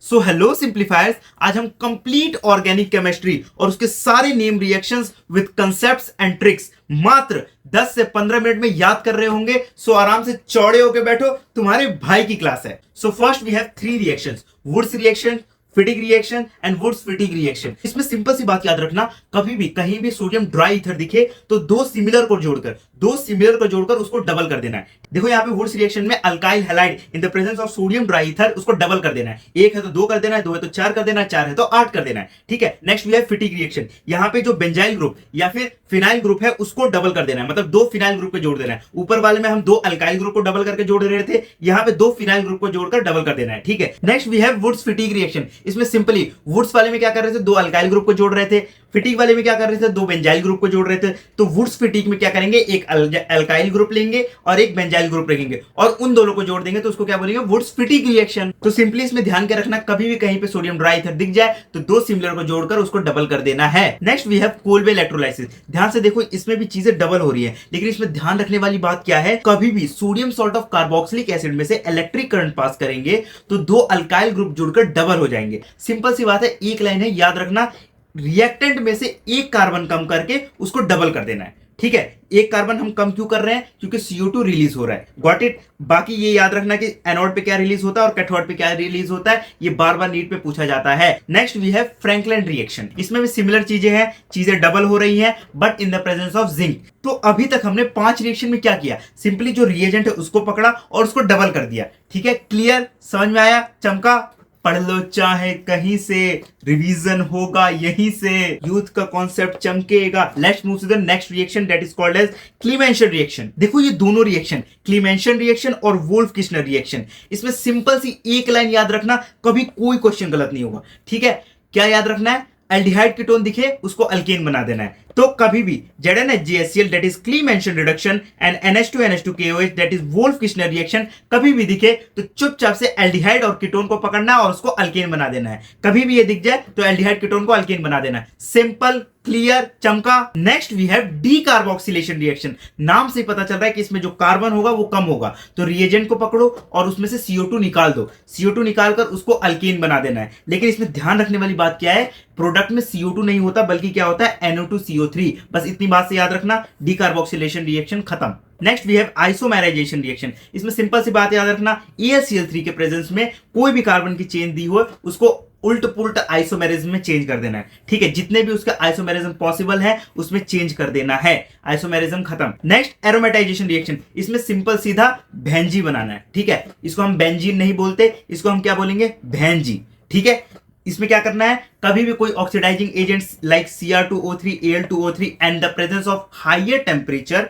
So hello सिंप्लीफायर्स, आज हम complete organic chemistry और उसके सारे name reactions with concepts and tricks मात्र 10 से 15 मिनट में याद कर रहे होंगे। सो आराम से चौड़े होकर बैठो, तुम्हारे भाई की क्लास है। So first we have 3 reactions, Wurtz reaction, Fittig reaction and Wurtz Fittig reaction. इसमें सिंपल सी बात याद रखना, कभी भी कहीं भी सोडियम ड्राई ईथर दिखे तो दो सिमिलर को जोड़कर उसको डबल कर देना है। देखो यहाँ पे वुड्स रिएक्शन में alkyl halide in the presence of sodium dry ether, उसको डबल कर देना है। एक है तो 2 कर देना है, 2 है तो 4 कर देना है, 4 है तो 8 कर देना है। ठीक है, नेक्स्ट वी हैव फिटिग रिएक्शन। यहाँ पे जो बेंजाइल ग्रुप या फिर फिनाइल ग्रुप है उसको डबल कर देना है, मतलब 2 फिनाइल ग्रुप को जोड़ देना है। ऊपर वाले में हम 2 अल्काइल ग्रुप को डबल करके जोड़ रहे थे, यहाँ पे 2 फिनाइल ग्रुप को जोड़कर डबल कर देना है। ठीक है, next we have Wurtz Fittig reaction. इसमें सिंपली वुड्स वाले में क्या कर रहे थे, 2 अल्काइल ग्रुप को जोड़ रहे थे। फिटिग वाले में क्या कर रहे थे, 2 बेंजाइल ग्रुप को जोड़ रहे थे। तो वुड्स फिटिग में क्या करेंगे, एक अल्काइल ग्रुप लेंगे और एक बेंजाइल ग्रुप रखेंगे और उन दोनों को जोड़ देंगे, तो उसको क्या बोलेंगे, वुड्स फिटिग रिएक्शन। तो सिंपली इसमें ध्यान के रखना, कभी भी कहीं पे सोडियम ड्राई ईथर दिख जाए तो 2 सिमिलर को जोड़कर उसको डबल कर देना है। Next we have Kolbe electrolysis. ध्यान से देखो, इसमें भी चीजें डबल हो रही है, लेकिन इसमें ध्यान रखने वाली बात क्या है, कभी भी sodium salt of carboxylic acid में से इलेक्ट्रिक करंट पास करेंगे तो 2 अल्काइल ग्रुप जुड़कर डबल हो जाएंगे। सिंपल सी बात है, एक लाइन है, याद रखना, रिएक्टेंट में से एक कार्बन कम करके उसको डबल कर देना है। ठीक है, एक कार्बन हम कम क्यों कर रहे हैं, क्योंकि CO2 रिलीज हो रहा है। Got it. बाकी ये याद रखना कि एनोड पे क्या रिलीज होता है और कैथोड पे क्या रिलीज होता है, ये बार बार नीट पे पूछा जाता है। Next we have Franklin reaction. इसमें भी सिमिलर चीजें हैं, चीजें डबल हो रही हैं but in the presence of zinc. तो अभी तक हमने 5 रिएक्शन में क्या किया, सिंपली जो रिएजेंट है उसको पकड़ा और उसको डबल कर दिया। ठीक है, क्लियर, समझ में आया, चमका। पढ़ लो चाहे कहीं से, रिवीजन होगा यहीं से, यूथ का कॉन्सेप्ट चमकेगा। Let's move to the next reaction, that is called as Clemmensen reaction. देखो ये दोनों रिएक्शन, क्लीमेंशन रिएक्शन और वुल्फ किशनर रिएक्शन, इसमें सिंपल सी एक लाइन याद रखना, कभी कोई क्वेश्चन गलत नहीं होगा। ठीक है, क्या याद रखना है, एल्डिहाइड कीटोन दिखे उसको अल्केन बना देना है। तो कभी भी ZnHgHCl that is Clemmensen reduction and NH2NH2KOH that is Wolff Kishner reaction कभी भी दिखे तो चुपचाप से एल्डिहाइड और कीटोन को पकड़ना है और उसको अल्केन बना देना है। कभी भी ये दिख जाए तो एल्डिहाइड कीटोन को अल्केन बना देना है। सिंपल, क्लियर, चमका। Next we have decarboxylation reaction. नाम से पता चल रहा है कि इसमें जो कार्बन होगा वो कम होगा, तो रिएजेंट को पकड़ो और उसमें से CO2 निकाल दो। CO2 निकालकर उसको अल्केन बना देना है। लेकिन इसमें ध्यान रखने वाली बात क्या है, प्रोडक्ट में CO2 नहीं होता बल्कि क्या होता है, NO2CO3। बस इतनी बात से याद रखना, डीकार्बोक्सिलेशन रिएक्शन खत्म। Next we have isomerisation reaction. इसमें सिंपल सी बात याद रखना, AlCl3 के प्रेजेंस में कोई भी कार्बन की चेन दी हो उसको उल्ट पुल्ट आइसोमेरिज्म में चेंज कर देना है। ठीक है, जितने भी उसका आइसोमेरिज्म पॉसिबल है उसमें चेंज कर देना है। आइसोमेरिज्म खत्म। Next aromatisation reaction. इसमें सिंपल सीधा भेंजी बनाना है। ठीक है, इसको हम बेंजीन नहीं बोलते, इसको हम क्या बोलेंगे, भेंजी। ठीक है, इसमें क्या करना है, कभी भी कोई oxidising agents like Cr2O3, Al2O3 and the presence of higher temperature,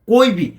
कोई भी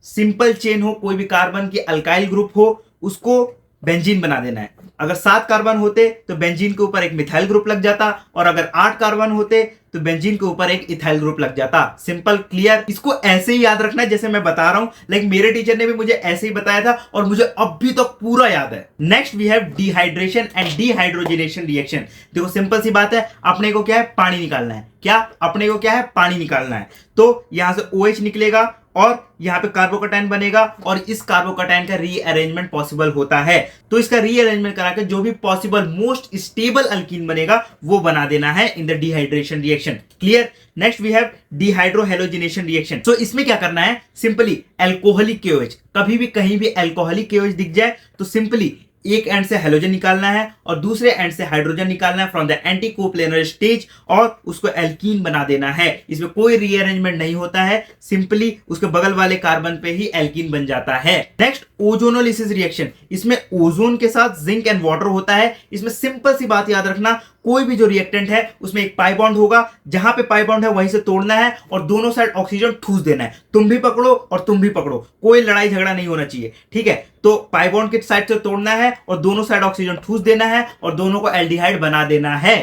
सिंपल चेन हो, कोई भी कार्बन की अल्काइल ग्रुप हो, उसको बेंजीन बना देना है। अगर 7 कार्बन होते तो बेंजीन के ऊपर एक मिथाइल ग्रुप लग जाता, और अगर 8 कार्बन होते तो बेंजीन के ऊपर एक इथाइल ग्रुप लग जाता। Simple, clear. इसको ऐसे ही याद रखना है जैसे मैं बता रहा हूं, लेकिन मेरे टीचर ने भी मुझे ऐसे ही बताया था और मुझे अब भी तो पूरा याद है। Next we have dehydration and dehydrogenation reaction. देखो सिंपल सी बात है, अपने को क्या है, पानी निकालना है। क्या अपने को क्या है, पानी निकालना है। तो यहां से OH निकलेगा और यहां पे कार्बोकैटायन बनेगा और इस कार्बोकैटायन का रीअरेंजमेंट पॉसिबल होता है। तो इसका रीअरेंजमेंट करा के जो भी पॉसिबल मोस्ट स्टेबल अल्कीन बनेगा वो बना देना है in the dehydration reaction. Clear. Next we have dehydrohalogenation reaction. So इसमें क्या करना है, सिंपली अल्कोहलिक KOH, कभी भी कहीं भी अल्कोहलिक KOH दिख जाए तो सिंपली एक एंड से हेलोजन निकालना है और दूसरे एंड से हाइड्रोजन निकालना है from the anti coplanar stage और उसको एल्कीन बना देना है। इसमें कोई रीअरेंजमेंट नहीं होता है, सिंपली उसके बगल वाले कार्बन पे ही एल्कीन बन जाता है। Next ozonolysis reaction. इसमें ओजोन के साथ जिंक एंड वाटर होता है। इसमें सिंपल सी बात याद रखना, कोई भी जो रिएक्टेंट है उसमें एक पाई बॉन्ड होगा, जहां पे पाई बॉन्ड है वहीं से तोड़ना है और दोनों साइड ऑक्सीजन ठूस देना है। तुम भी पकड़ो और तुम भी पकड़ो, कोई लड़ाई झगड़ा नहीं होना चाहिए। ठीक है, तो पाई बॉन्ड के साइड से तोड़ना है और दोनों साइड ऑक्सीजन ठूस देना है और दोनों को एल्डिहाइड बना देना है।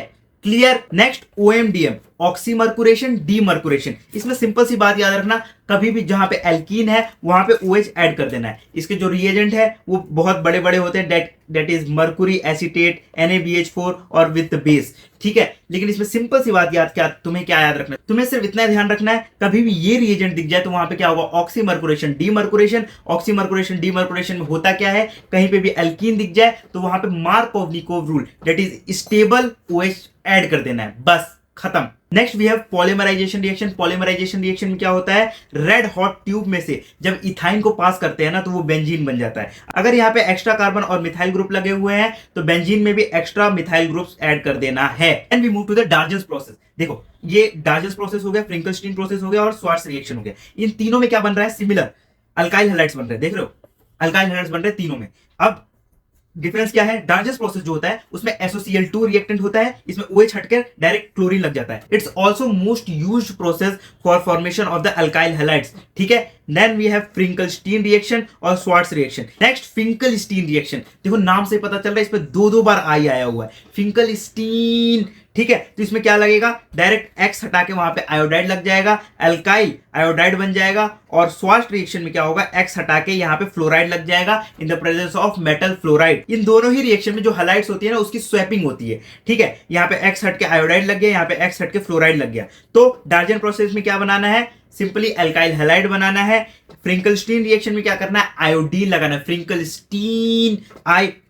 क्लियर। Next OMDM, ऑक्सीमर्कुरेशन, डीमर्कुरेशन। इसमें सिंपल सी बात याद रखना, कभी भी जहां पे एल्कीन है वहां पे OH ऐड कर देना है। इसके जो रिएजेंट है वो बहुत बड़े बड़े होते हैं, that is Mercury acetate, NaBH4 और विद बेस, ठीक है। लेकिन इसमें सिंपल सी बात तुम्हें क्या याद रखना है, तुम्हें सिर्फ इतना ध्यान रखना है, कभी भी ये रिएजेंट दिख जाए तो वहां पे क्या होगा, ऑक्सीमर्कुरेशन, डीमर्कुरेशन। ऑक्सीमर्कुरेशन, डीमर्कुरेशन में होता क्या है, कहीं पे भी एल्कीन दिख जाए तो वहां पे Markovnikov rule, that is stable OH add कर देना है, बस खत्म। Next we have polymerisation reaction. Polymerisation reaction में क्या होता है, रेड हॉट ट्यूब में से जब इथाइन को पास करते हैं ना तो वो बेंजीन बन जाता है। अगर यहाँ पे एक्स्ट्रा कार्बन और मिथाइल ग्रुप लगे हुए हैं तो बेंजीन में भी एक्स्ट्रा मिथाइल ग्रुप्स ऐड कर देना है। And we move to the Darzens process. देखो ये डार्जेंस प्रोसेस हो गया, फ्रिंकलस्टीन प्रोसेस हो गया और श्वार्ट्ज रिएक्शन हो गया। इन तीनों में क्या बन रहा है, सिमिलर अल्काइल हैलाइड्स बन रहे हैं, देख रहे हो, अल्काइल हैलाइड्स बन रहे हैं तीनों में। अब डिफरेंस क्या है, डार्जेंस प्रोसेस जो होता है उसमें SOCl2 रिएक्टेंट होता है, इसमें OH हटकर डायरेक्ट क्लोरीन लग जाता है। It's also most used process for formation of the alkyl halides, ठीक है। Then we have Finkelstein reaction और Swarts reaction. Next Finkelstein reaction, देखो नाम से पता चल रहा है इसमें दो बार आई आया हुआ है, फिंकलस्टीन, ठीक है। तो इसमें क्या लगेगा, डायरेक्ट X हटा के वहां पे आयोडाइड लग जाएगा, अल्काइल आयोडाइड बन जाएगा। और श्वार्ट्ज रिएक्शन में क्या होगा, X हटा के यहाँ पे फ्लोराइड लग जाएगा in the presence of metal fluoride. इन दोनों ही रिएक्शन में जो हैलाइड्स होती है ना उसकी स्वैपिंग होती है, ठीक है। यहाँ पे X हट के आयोडाइड लग गया, यहाँ पे X हट के फ्लोराइड लग गया। तो डार्जेंस प्रोसेस में क्या बनाना है, सिंपली अल्काइल हैलाइड बनाना है। फ्रिंकलस्टीन रिएक्शन में क्या करना है, आयोडीन लगाना है, फ्रिंकलस्टीन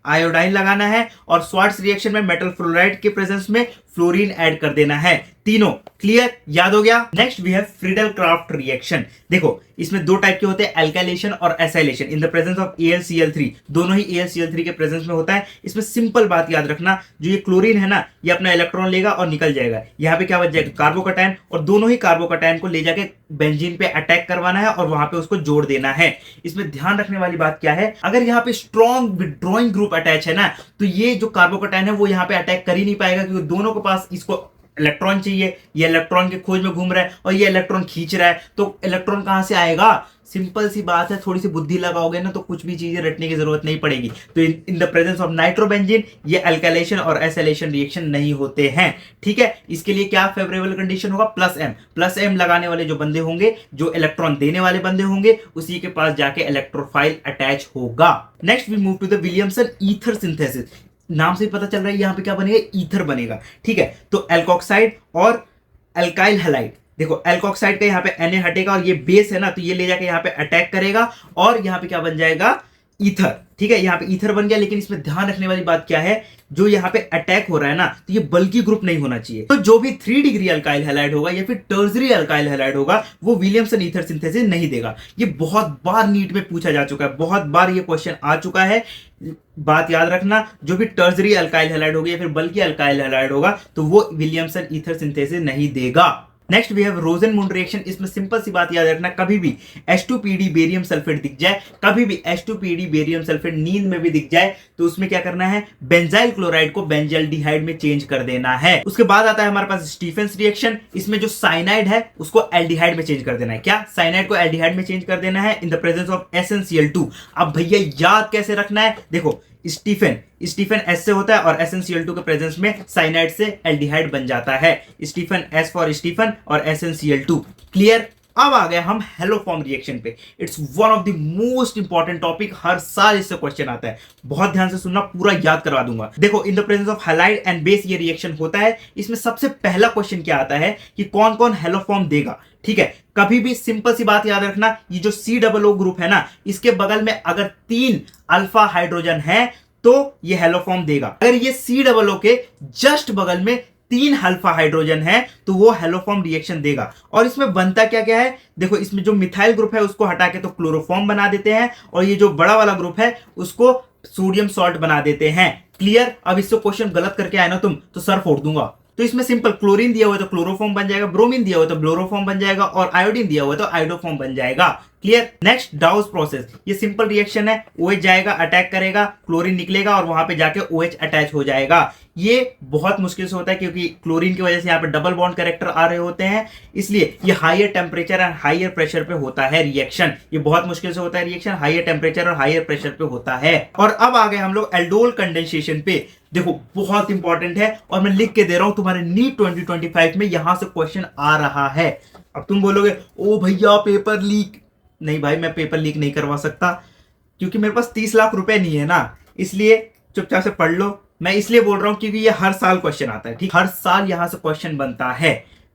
आयोडाइन लगाना है। और श्वार्ट्ज रिएक्शन में मेटल फ्लोराइड के प्रेजेंस में फ्लोरीन ऐड कर देना है। तीनों क्लियर, याद हो गया। Next we have Friedel Crafts reaction. देखो इसमें दो टाइप के होते हैं, एल्काइलेशन और acylation in the presence of AlCl3। दोनों ही AlCl3 के प्रेजेंस में होता है। इसमें सिंपल बात याद रखना, जो ये क्लोरीन है ना ये अपना इलेक्ट्रॉन लेगा और निकल जाएगा, यहाँ पे क्या बच जाएगा, कार्बोकैटायन, और दोनों ही कार्बोकैटायन को ले जाके बेंजीन पे अटैक करवाना है और वहां पे उसको जोड़ देना है। इसमें ध्यान रखने वाली बात क्या है, अगर यहाँ पे स्ट्रॉन्ग विड्रॉइंग ग्रुप अटैच है ना तो ये जो कार्बोकैटायन है वो यहाँ पे अटैक कर ही नहीं पाएगा, क्योंकि दोनों के पास इसको इलेक्ट्रॉन चाहिए, ये इलेक्ट्रॉन के खोज में घूम रहा है और ये इलेक्ट्रॉन खींच रहा है, तो इलेक्ट्रॉन कहां से आएगा, सिंपल सी बात है, थोड़ी सी बुद्धि लगाओगे ना तो कुछ भी चीजें रटने की जरूरत नहीं पड़ेगी। तो इन द प्रेजेंस ऑफ नाइट्रोबेंजीन ये अल्काइलेशन और एसाइलेशन रिएक्शन नहीं होते हैं, ठीक है। इसके लिए क्या फेवरेबल कंडीशन होगा, प्लस एम लगाने वाले जो बंदे होंगे, जो इलेक्ट्रॉन देने वाले बंदे होंगे, उसी के पास जाके इलेक्ट्रोफाइल अटैच होगा। Next we move to the Williamson ether synthesis. नाम से पता चल रहा है यहाँ पे क्या बनेगा, ईथर बनेगा, ठीक है। तो एल्कोक्साइड और अल्काइल हैलाइड, देखो एल्कोक्साइड का यहाँ पे Na हटेगा और ये बेस है ना तो ये ले जाके यहाँ पे अटैक करेगा और यहाँ पे क्या बन जाएगा, ईथर, ठीक है। यहाँ पे ईथर बन गया। लेकिन इसमें ध्यान रखने वाली बात क्या है, जो यहाँ पे अटैक हो रहा है ना तो ये बल्की ग्रुप नहीं होना चाहिए। तो जो भी 3 डिग्री अल्काइल हैलाइड होगा या फिर टर्सरी अल्काइल हैलाइड होगा वो विलियमसन ईथर सिंथेसिस नहीं देगा। ये बहुत बार नीट में पूछा जा चुका है, बहुत बार ये क्वेश्चन आ चुका है। बात याद रखना, जो भी टर्सरी अल्काइल हैलाइड होगा या फिर बल्की अल्काइल हैलाइड होगा तो वो विलियमसन ईथर सिंथेसिस नहीं देगा। Next we have Rosenmund reaction. इसमें सिंपल सी बात याद रखना, कभी भी H2PD बेरियम सल्फेट दिख जाए, कभी भी H2PD बेरियम सल्फेट नींद में भी दिख जाए तो उसमें क्या करना है, बेंजाइल क्लोराइड को बेंजाइल्डिहाइड में चेंज कर देना है। उसके बाद आता है हमारे पास स्टीफेंस रिएक्शन। इसमें जो साइनाइड है उसको एल्डिहाइड में चेंज कर देना है। क्या, साइनाइड को एल्डिहाइड में चेंज कर देना है in the presence of SnCl2। अब भैया याद कैसे रखना है, देखो स्टीफन S से होता है और SnCl2 के प्रेजेंस में साइनाइड से एल्डिहाइड बन जाता है। स्टीफन S फॉर स्टीफन और SnCl2, क्लियर। अब आ गए हम हेलोफॉर्म रिएक्शन पे। It's one of the most important topic, हर साल इससे क्वेश्चन आता है, बहुत ध्यान से सुनना, पूरा याद करवा दूंगा। देखो इन the presence of halide and base ये रिएक्शन होता है। इसमें सबसे पहला क्वेश्चन क्या आता है कि कौन कौन हेलोफॉर्म देगा, ठीक है। कभी भी सिंपल सी बात याद रखना, ये जो COO ग्रुप है ना इसके बगल में अगर 3 अल्फा हाइड्रोजन है तो ये हेलोफॉर्म देगा। अगर ये COO के जस्ट बगल में 3 अल्फा हाइड्रोजन है तो वो हेलोफॉर्म रिएक्शन देगा। और इसमें बनता क्या क्या है, देखो इसमें जो मिथाइल ग्रुप है उसको हटा के तो क्लोरोफॉर्म बना देते हैं और ये जो बड़ा वाला ग्रुप है उसको सोडियम सॉल्ट बना देते हैं, क्लियर। अब इससे क्वेश्चन गलत करके आए ना तुम तो सर फोड़ दूंगा। तो इसमें सिंपल क्लोरीन दिया हुआ है तो क्लोरोफॉर्म बन जाएगा, ब्रोमीन दिया हुआ तो ब्लोरोफॉर्म बन जाएगा और आयोडीन दिया हुआ तो आयोडोफॉर्म बन जाएगा, क्लियर। नेक्स्ट डाउस प्रोसेस, ये सिंपल रिएक्शन है, OH जाएगा, अटैक करेगा, क्लोरीन निकलेगा और वहां पे जाके OH अटैच हो जाएगा। ये बहुत मुश्किल से होता है क्योंकि क्लोरीन की वजह से यहाँ पे डबल बॉन्ड कैरेक्टर आ रहे होते हैं, इसलिए ये higher temperature and higher pressure पे होता है रिएक्शन। ये बहुत मुश्किल से होता है रिएक्शन, हायर टेम्परेचर और हायर प्रेशर पे होता है। और अब आ गए हम लोग एल्डोल कंडेंसेशन पे। देखो बहुत इंपॉर्टेंट है और मैं लिख के दे रहा हूं, तुम्हारे नीट 2025 में यहां से क्वेश्चन आ रहा है। अब तुम बोलोगे ओ भैया पेपर लीक, नहीं भाई मैं पेपर लीक नहीं करवा सकता क्योंकि मेरे पास 30 लाख रुपए नहीं है ना, इसलिए चुपचाप से पढ़ लो। मैं इसलिए बोल रहा हूं क्योंकि ये हर साल क्वेश्चन आता है, ठीक, हर साल यहां से क्वेश्चन बनता है।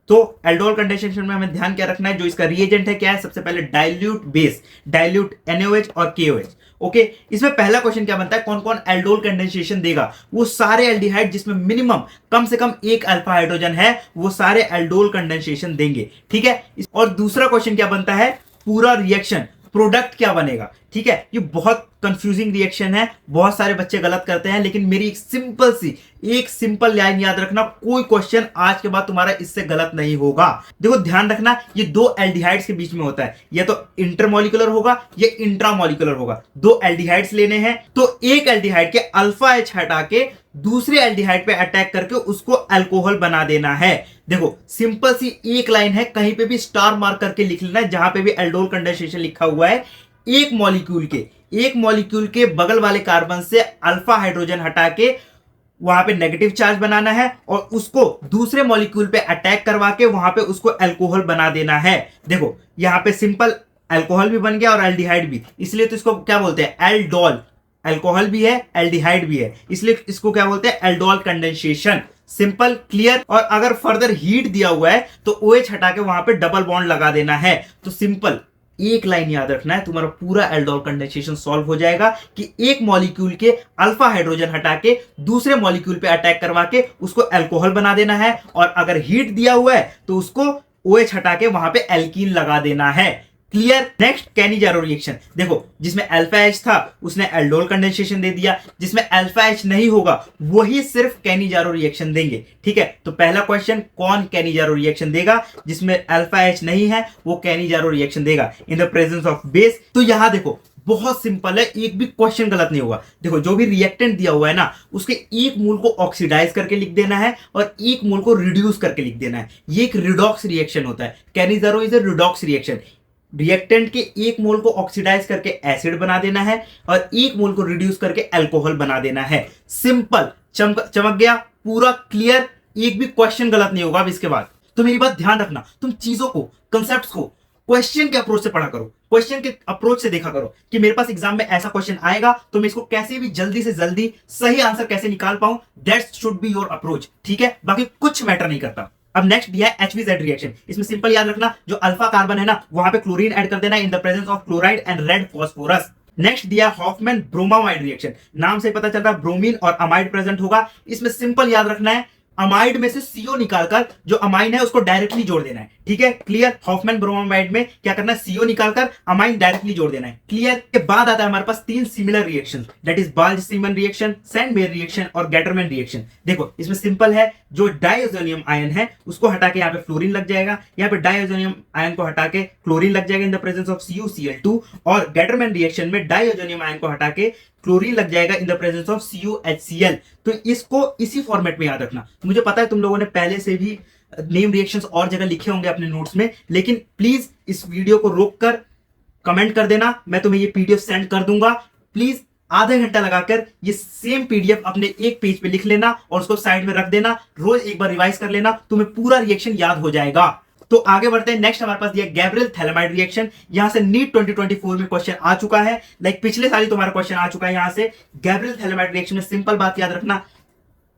तो एल्डोल कंडेंसेशन में हमें ध्यान क्या रखना है, जो इसका रिएजेंट है क्या है, सबसे पहले डाइल्यूट बेस, डाइल्यूट NaOH और KOH। ओके, इसमें पहला क्वेश्चन क्या बनता है, कौन कौन एल्डोल कंडेंसेशन देगा, वो सारे एल्डिहाइड जिसमें मिनिमम कम से कम एक अल्फा हाइड्रोजन है वो सारे एल्डोल कंडेंसेशन देंगे, ठीक है। और दूसरा क्वेश्चन क्या बनता है, पूरा रिएक्शन प्रोडक्ट क्या बनेगा, ठीक है। ये बहुत कंफ्यूजिंग रिएक्शन है, बहुत सारे बच्चे गलत करते हैं, लेकिन मेरी एक सिंपल लाइन याद रखना, कोई क्वेश्चन आज के बाद तुम्हारा इससे गलत नहीं होगा। देखो ध्यान रखना, ये दो एल्डिहाइड्स के बीच में होता है, या तो इंटरमोलिकुलर होगा या इंट्रामोलिकुलर होगा। दो एल्डिहाइड्स लेने हैं तो एक एल्डिहाइड के अल्फा H हटा के दूसरे एल्डिहाइड पे अटैक करके उसको अल्कोहल बना देना है। देखो सिंपल सी एक लाइन है, कहीं पे भी स्टार मार्क करके लिख लेना, जहां पे भी एल्डोल कंडेंसेशन लिखा हुआ है, एक मॉलिक्यूल के बगल वाले कार्बन से अल्फा हाइड्रोजन हटा के वहां पे नेगेटिव चार्ज बनाना है और उसको दूसरे मॉलिक्यूल पे अटैक करवा के वहां पे उसको अल्कोहल बना देना है। देखो यहां पे सिंपल अल्कोहल भी बन गया और एल्डिहाइड भी, इसलिए तो इसको क्या बोलते हैं, एल्डोल। अल्कोहल भी है, एल्डिहाइड भी है, इसलिए इसको क्या बोलते हैं, एल्डोल कंडेंसेशन। Simple, clear. और अगर फर्दर हीट दिया हुआ है तो OH हटा के वहां पे डबल बॉन्ड लगा देना है। तो सिंपल एक लाइन याद रखना है, तुम्हारा पूरा एल्डोल कंडेंसेशन सॉल्व हो जाएगा कि एक मॉलिक्यूल के अल्फा हाइड्रोजन हटा के दूसरे मॉलिक्यूल पे अटैक करवा के उसको अल्कोहल बना देना है, और अगर हीट दिया हुआ है तो उसको OH हटा के वहां पे एल्कीन लगा देना है। क्लियर। नेक्स्ट कैनिजारो रिएक्शन, देखो जिसमें अल्फा H था उसने एल्डोल कंडेंसेशन दे दिया, जिसमें अल्फा H नहीं होगा वही सिर्फ कैनिजारो रिएक्शन देंगे, ठीक है। तो पहला क्वेश्चन, कौन कैनिजारो रिएक्शन देगा, जिसमें अल्फा H नहीं है वो कैनिजारो रिएक्शन देगा इन द प्रेजेंस ऑफ बेस। तो यहां देखो बहुत सिंपल है, एक भी क्वेश्चन गलत नहीं होगा। देखो जो भी रिएक्टेंट दिया हुआ है ना, उसके एक मोल को ऑक्सीडाइज करके लिख देना है और एक मोल को रिड्यूस करके लिख देना है। ये एक रिडॉक्स रिएक्शन होता है, Cannizzaro is a redox reaction. Reactant के एक मोल को ऑक्सीडाइज करके एसिड बना देना है और एक मोल को रिड्यूस करके अल्कोहल बना देना है। सिंपल, चमक गया, पूरा क्लियर, एक भी क्वेश्चन गलत नहीं होगा अब इसके बाद। तो मेरी बात ध्यान रखना, तुम चीजों को, कंसेप्ट्स को क्वेश्चन के अप्रोच से पढ़ा करो, क्वेश्चन के अप्रोच से देखा करो कि मेरे पास एग्जाम में ऐसा क्वेश्चन आएगा तो मैं इसको कैसे भी जल्दी से जल्दी सही आंसर कैसे निकाल पाऊं, that should be your approach, ठीक है। बाकी कुछ मैटर नहीं करता। अब नेक्स्ट दिया है HVZ रिएक्शन। इसमें सिंपल याद रखना, जो अल्फा कार्बन है ना वहां पे क्लोरीन ऐड कर देना इन the presence of chloride and red phosphorus. Next दिया हॉफमैन ब्रोमामाइड रिएक्शन, नाम से पता चल रहा है ब्रोमीन और अमाइड प्रेजेंट होगा। इसमें सिंपल याद रखना है, अमाइड में से CO निकालकर जो अमाइन है उसको डायरेक्टली जोड़ देना है, ठीक है। क्लियर। हॉफमैन ब्रोमामाइड में क्या करना है, CO निकालकर अमाइन डायरेक्टली जोड़ देना है। क्लियर। के बाद आता है हमारे पास तीन similar reaction, that is Balz Schiemann reaction, Sandmeyer reaction और गैटरमैन रिएक्शन। देखो इसमें सिंपल है, जो डाइओजोनियम आयन है उसको हटा के यहाँ पे फ्लोरीन लग जाएगा, यहाँ पे डाइओजोनियम आयन को हटा के क्लोरीन लग जाएगा in the presence of CuCl2, और गैटरमैन रिएक्शन में डाइओजोनियम आयन को हटा के क्लोरीन लग जाएगा in the presence of CuHCl। तो इसको इसी फॉर्मेट में याद रखना। मुझे पता है तुम लोगों ने पहले से भी नेम रिएक्शंस और जगह लिखे होंगे अपने नोट्स में, लेकिन प्लीज इस वीडियो को रोककर कमेंट कर देना, मैं तुम्हें ये PDF सेंड कर दूंगा। प्लीज आधा घंटा लगाकर ये सेम PDF अपने एक पेज पे लिख लेना और उसको साइड में रख देना, रोज एक बार रिवाइज कर लेना, तुम्हें पूरा रिएक्शन याद हो जाएगा। तो आगे बढ़ते हैं। नेक्स्ट हमारे पास दिया गैब्रियल थैलेमाइड रिएक्शन। यहां से नीट 2024 में क्वेश्चन आ चुका है, लाइक पिछले साल ही तुम्हारा क्वेश्चन आ चुका है यहां से। गैब्रियल थैलेमाइड रिएक्शन में सिंपल बात याद रखना,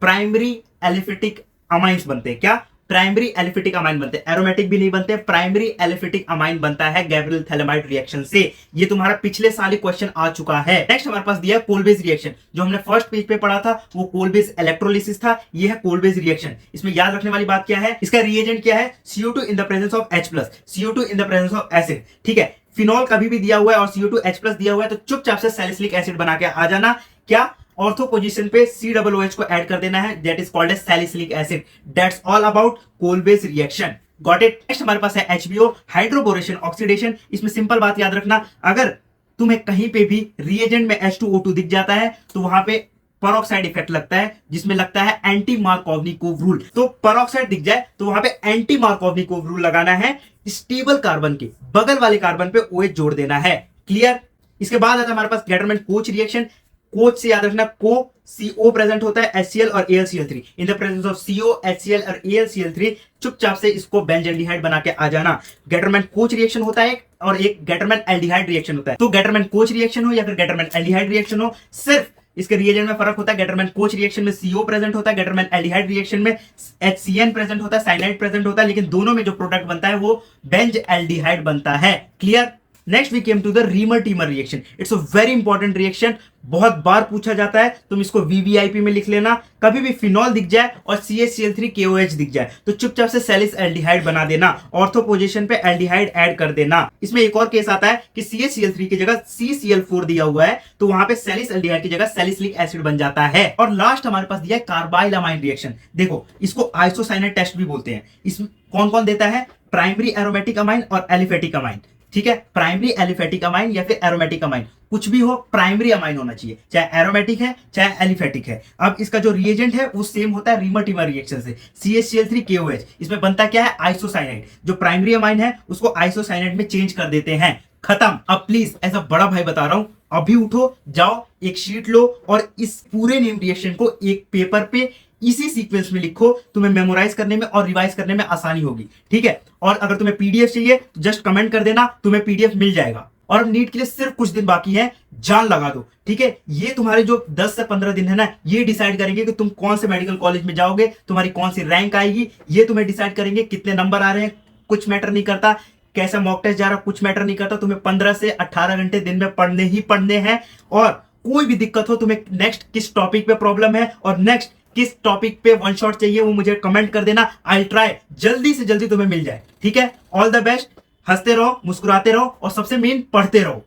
प्राइमरी एलिफेटिक अमाइंस बनते हैं। क्या? प्राइमरी एलिफेटिक अमाइन बनते हैं, एरोमेटिक भी नहीं बनते, प्राइमरी एलिफेटिक अमाइन बनता है गैब्रियल थैलेमाइड रिएक्शन से। ये तुम्हारा पिछले साल ही क्वेश्चन आ चुका है। नेक्स्ट हमारे पास दिया कोलबेज रिएक्शन, जो हमने फर्स्ट पेज पे पढ़ा था वो कोलबेज इलेक्ट्रोलिसिस था, ये है कोलबेज रिएक्शन। इसमें याद रखने वाली बात क्या है, इसका रिएजेंट क्या है, CO2 in the presence of H+, CO2 in the presence of acid, ठीक है। फिनॉल कभी भी दिया हुआ है और CO2H+ दिया हुआ है तो चुपचाप से सैलिसिलिक एसिड बना के आ जाना। क्या? ऑर्थो पोजीशन पे COOH को ऐड कर देना है, that is called as salicylic acid. That's all about Kolbe's reaction. Got it. Next हमारे पास है HBO, हाइड्रोबोरेशन ऑक्सीडेशन। इसमें सिंपल बात याद रखना, अगर तुम्हें कहीं पे भी रिएजेंट में H2O2 दिख जाता है तो वहां पे परऑक्साइड इफेक्ट लगता है, जिसमें लगता है एंटी मार्कोवनिकोव रूल। तो परऑक्साइड दिख जाए तो वहां पे एंटी मार्कोवनिकोव रूल लगाना है, स्टेबल कार्बन के बगल वाले कार्बन पे OH जोड़ देना है। क्लियर। इसके बाद आता है हमारे पास गेटरमैन कोच रिएक्शन। कोच से याद रखना, को CO प्रेजेंट होता है HCl और AlCl3। In the presence of CO, HCl और AlCl3 चुपचाप से इसको बेंजल्डिहाइड बना के आ जाना। गेटरमैन कोच रिएक्शन होता है और एक गेटरमैन एल्डिहाइड रिएक्शन होता है। तो गेटरमैन कोच रिएक्शन हो या फिर गेटरमैन एल्डिहाइड रिएक्शन हो, सिर्फ इसके रिएजेंट में फर्क होता है। गेटरमैन कोच रिएक्शन में CO प्रेजेंट होता है, गेटरमैन एल्डिहाइड रिएक्शन में HCN प्रेजेंट होता है, साइनाइड प्रेजेंट होता है, लेकिन दोनों में जो प्रोडक्ट बनता है वो बेंज एल्डिहाइड बनता है। Clear. Next we came to the Reimer Tiemann reaction. It's a very important reaction, बहुत बार पूछा जाता है, तुम इसको VVIP में लिख लेना। कभी भी फिनॉल दिख जाए और CH-Cl3KOH दिख जाए तो चुपचाप से सैलिस एल्डिहाइड बना देना, ऑर्थो पोजीशन पे एल्डिहाइड ऐड कर देना। इसमें एक और केस आता है कि CH-Cl3 की जगह CCl4 दिया हुआ है तो वहां पे सैलिस एल्डिहाइड की जगह सैलिसिलिक एसिड बन जाता है। और लास्ट हमारे पास दिया है कार्बाइल अमाइन रिएक्शन। देखो, इसको आइसोसाइनेट टेस्ट भी बोलते हैं। इसमें कौन कौन देता है? प्राइमरी एरोमेटिक अमाइन और एलिफेटिक अमाइन। ठीक है, प्राइमरी एलिफेटिक अमाइन या फिर एरोमेटिक अमाइन, कुछ भी हो, प्राइमरी अमाइन होना चाहिए, चाहे एरोमेटिक है चाहे एलिफेटिक है। अब इसका जो रिएजेंट है वो सेम होता है रीमर टीमर रिएक्शन से, CH-Cl3KOH। इसमें बनता क्या है? आइसोसाइनाइड। जो प्राइमरी अमाइन है उसको आइसोसाइनाइड में चेंज कर देते हैं, खत्म। अब प्लीज ऐसा बड़ा भाई बता रहा हूं, अभी उठो, जाओ एक शीट लो और इस पूरे नेम रिएक्शन को एक पेपर पे इसी सीक्वेंस में लिखो, तुम्हें मेमोराइज करने में और रिवाइज करने में आसानी होगी। ठीक है, और अगर तुम्हें PDF चाहिए तो जस्ट कमेंट कर देना, तुम्हें PDF मिल जाएगा। और अब नीट के लिए सिर्फ कुछ दिन बाकी है, जान लगा दो। ठीक है, ये तुम्हारे जो 10 से 15 दिन है ना, ये डिसाइड करेंगे कि तुम कौन से मेडिकल कॉलेज में जाओगे, तुम्हारी कौन सी रैंक आएगी, ये तुम्हें डिसाइड करेंगे। कितने नंबर आ रहे हैं कुछ मैटर नहीं करता, कैसा मॉक टेस्ट जा रहा कुछ मैटर नहीं करता, तुम्हें 15 से 18 घंटे दिन में पढ़ने ही पढ़ने हैं। और कोई भी दिक्कत हो, तुम्हें नेक्स्ट किस टॉपिक पे प्रॉब्लम है और नेक्स्ट किस टॉपिक पे वन शॉट चाहिए, वो मुझे कमेंट कर देना। आई ट्राई जल्दी से जल्दी तुम्हें मिल जाए। ठीक है, ऑल द बेस्ट। हंसते रहो, मुस्कुराते रहो और सबसे मेन पढ़ते रहो।